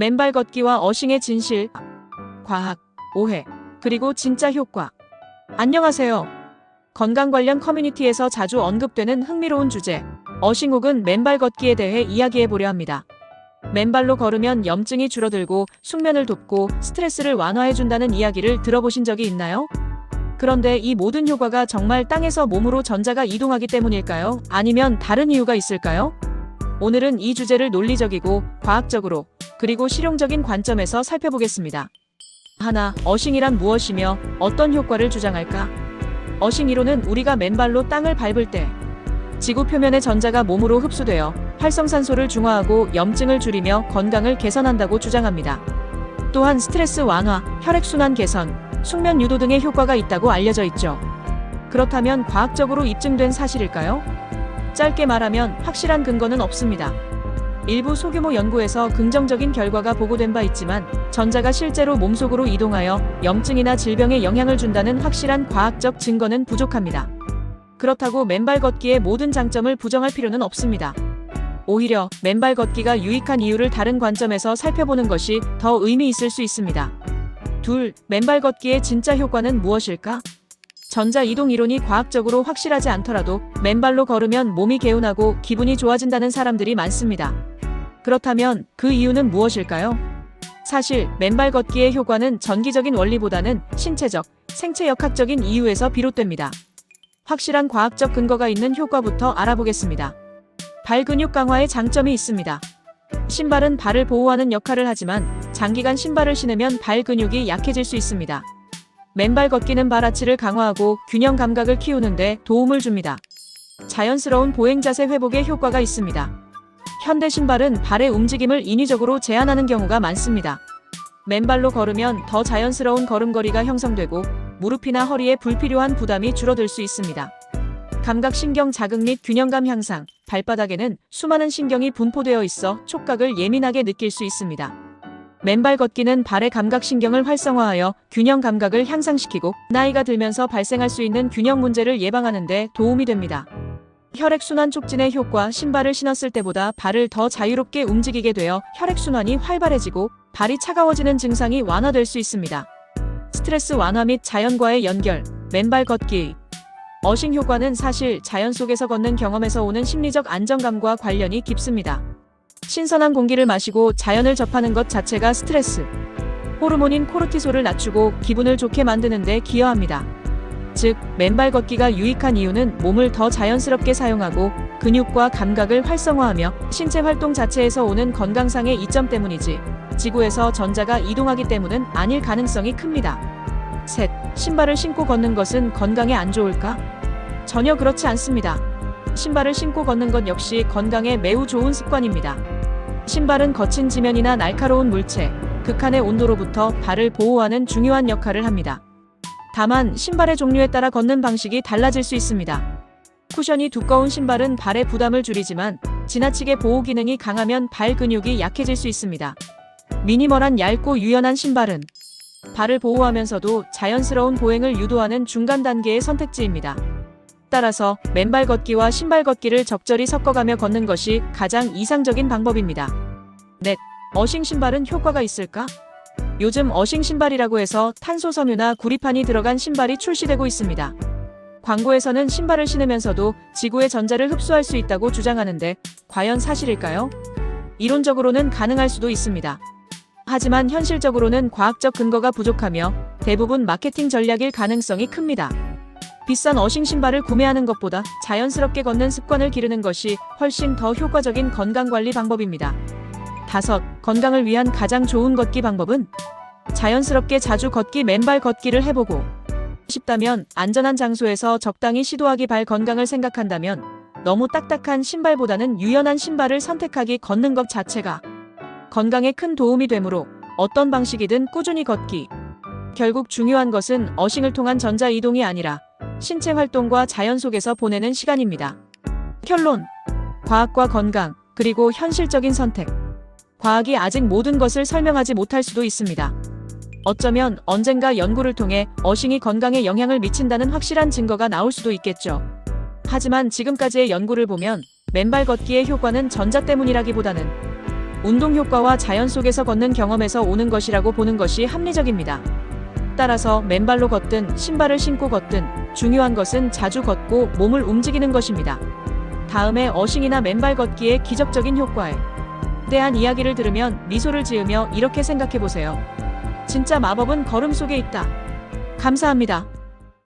맨발 걷기와 어싱의 진실, 과학, 오해, 그리고 진짜 효과. 안녕하세요. 건강 관련 커뮤니티에서 자주 언급되는 흥미로운 주제, 어싱 혹은 맨발 걷기에 대해 이야기해보려 합니다. 맨발로 걸으면 염증이 줄어들고 숙면을 돕고 스트레스를 완화해준다는 이야기를 들어보신 적이 있나요? 그런데 이 모든 효과가 정말 땅에서 몸으로 전자가 이동하기 때문일까요? 아니면 다른 이유가 있을까요? 오늘은 이 주제를 논리적이고 과학적으로 그리고 실용적인 관점에서 살펴보겠습니다. 하나, 어싱이란 무엇이며 어떤 효과를 주장할까? 어싱 이론은 우리가 맨발로 땅을 밟을 때 지구 표면의 전자가 몸으로 흡수되어 활성산소를 중화하고 염증을 줄이며 건강을 개선한다고 주장합니다. 또한 스트레스 완화, 혈액순환 개선, 숙면 유도 등의 효과가 있다고 알려져 있죠. 그렇다면 과학적으로 입증된 사실일까요? 짧게 말하면 확실한 근거는 없습니다. 일부 소규모 연구에서 긍정적인 결과가 보고된 바 있지만 전자가 실제로 몸속으로 이동하여 염증이나 질병에 영향을 준다는 확실한 과학적 증거는 부족합니다. 그렇다고 맨발 걷기의 모든 장점을 부정할 필요는 없습니다. 오히려 맨발 걷기가 유익한 이유를 다른 관점에서 살펴보는 것이 더 의미 있을 수 있습니다. 둘, 맨발 걷기의 진짜 효과는 무엇일까? 전자 이동 이론이 과학적으로 확실하지 않더라도 맨발로 걸으면 몸이 개운하고 기분이 좋아진다는 사람들이 많습니다. 그렇다면 그 이유는 무엇일까요? 사실 맨발 걷기의 효과는 전기적인 원리보다는 신체적, 생체역학적인 이유에서 비롯됩니다. 확실한 과학적 근거가 있는 효과부터 알아보겠습니다. 발 근육 강화의 장점이 있습니다. 신발은 발을 보호하는 역할을 하지만 장기간 신발을 신으면 발 근육이 약해질 수 있습니다. 맨발 걷기는 발아치를 강화하고 균형 감각을 키우는데 도움을 줍니다. 자연스러운 보행 자세 회복에 효과가 있습니다. 현대 신발은 발의 움직임을 인위적으로 제한하는 경우가 많습니다. 맨발로 걸으면 더 자연스러운 걸음걸이가 형성되고 무릎이나 허리에 불필요한 부담이 줄어들 수 있습니다. 감각신경 자극 및 균형감 향상, 발바닥에는 수많은 신경이 분포되어 있어 촉각을 예민하게 느낄 수 있습니다. 맨발 걷기는 발의 감각신경을 활성화하여 균형 감각을 향상시키고 나이가 들면서 발생할 수 있는 균형 문제를 예방하는 데 도움이 됩니다. 혈액순환 촉진의 효과, 신발을 신었을 때보다 발을 더 자유롭게 움직이게 되어 혈액순환이 활발해지고 발이 차가워지는 증상이 완화될 수 있습니다. 스트레스 완화 및 자연과의 연결, 맨발 걷기. 어싱 효과는 사실 자연 속에서 걷는 경험에서 오는 심리적 안정감과 관련이 깊습니다. 신선한 공기를 마시고 자연을 접하는 것 자체가 스트레스 호르몬인 코르티솔을 낮추고 기분을 좋게 만드는 데 기여합니다. 즉, 맨발 걷기가 유익한 이유는 몸을 더 자연스럽게 사용하고 근육과 감각을 활성화하며 신체 활동 자체에서 오는 건강상의 이점 때문이지 지구에서 전자가 이동하기 때문은 아닐 가능성이 큽니다. 셋, 신발을 신고 걷는 것은 건강에 안 좋을까? 전혀 그렇지 않습니다. 신발을 신고 걷는 것 역시 건강에 매우 좋은 습관입니다. 신발은 거친 지면이나 날카로운 물체, 극한의 온도로부터 발을 보호하는 중요한 역할을 합니다. 다만 신발의 종류에 따라 걷는 방식이 달라질 수 있습니다. 쿠션이 두꺼운 신발은 발의 부담을 줄이지만 지나치게 보호 기능이 강하면 발 근육이 약해질 수 있습니다. 미니멀한 얇고 유연한 신발은 발을 보호하면서도 자연스러운 보행을 유도하는 중간 단계의 선택지입니다. 따라서 맨발 걷기와 신발 걷기를 적절히 섞어가며 걷는 것이 가장 이상적인 방법입니다. 넷, 어싱 신발은 효과가 있을까? 요즘 어싱 신발이라고 해서 탄소 섬유나 구리판이 들어간 신발이 출시되고 있습니다. 광고에서는 신발을 신으면서도 지구의 전자를 흡수할 수 있다고 주장하는데 과연 사실일까요? 이론적으로는 가능할 수도 있습니다. 하지만 현실적으로는 과학적 근거가 부족하며 대부분 마케팅 전략일 가능성이 큽니다. 비싼 어싱 신발을 구매하는 것보다 자연스럽게 걷는 습관을 기르는 것이 훨씬 더 효과적인 건강관리 방법입니다. 다섯, 건강을 위한 가장 좋은 걷기 방법은? 자연스럽게 자주 걷기 맨발 걷기를 해보고 싶다면 안전한 장소에서 적당히 시도하기 발 건강을 생각한다면 너무 딱딱한 신발보다는 유연한 신발을 선택하기 걷는 것 자체가 건강에 큰 도움이 되므로 어떤 방식이든 꾸준히 걷기. 결국 중요한 것은 어싱을 통한 전자 이동이 아니라 신체 활동과 자연 속에서 보내는 시간입니다. 결론. 과학과 건강, 그리고 현실적인 선택. 과학이 아직 모든 것을 설명하지 못할 수도 있습니다. 어쩌면 언젠가 연구를 통해 어싱이 건강에 영향을 미친다는 확실한 증거가 나올 수도 있겠죠. 하지만 지금까지의 연구를 보면 맨발 걷기의 효과는 전자 때문이라기보다는 운동 효과와 자연 속에서 걷는 경험에서 오는 것이라고 보는 것이 합리적입니다. 따라서 맨발로 걷든 신발을 신고 걷든 중요한 것은 자주 걷고 몸을 움직이는 것입니다. 다음에 어싱이나 맨발 걷기의 기적적인 효과에 대한 이야기를 들으면 미소를 지으며 이렇게 생각해 보세요. 진짜 마법은 걸음 속에 있다. 감사합니다.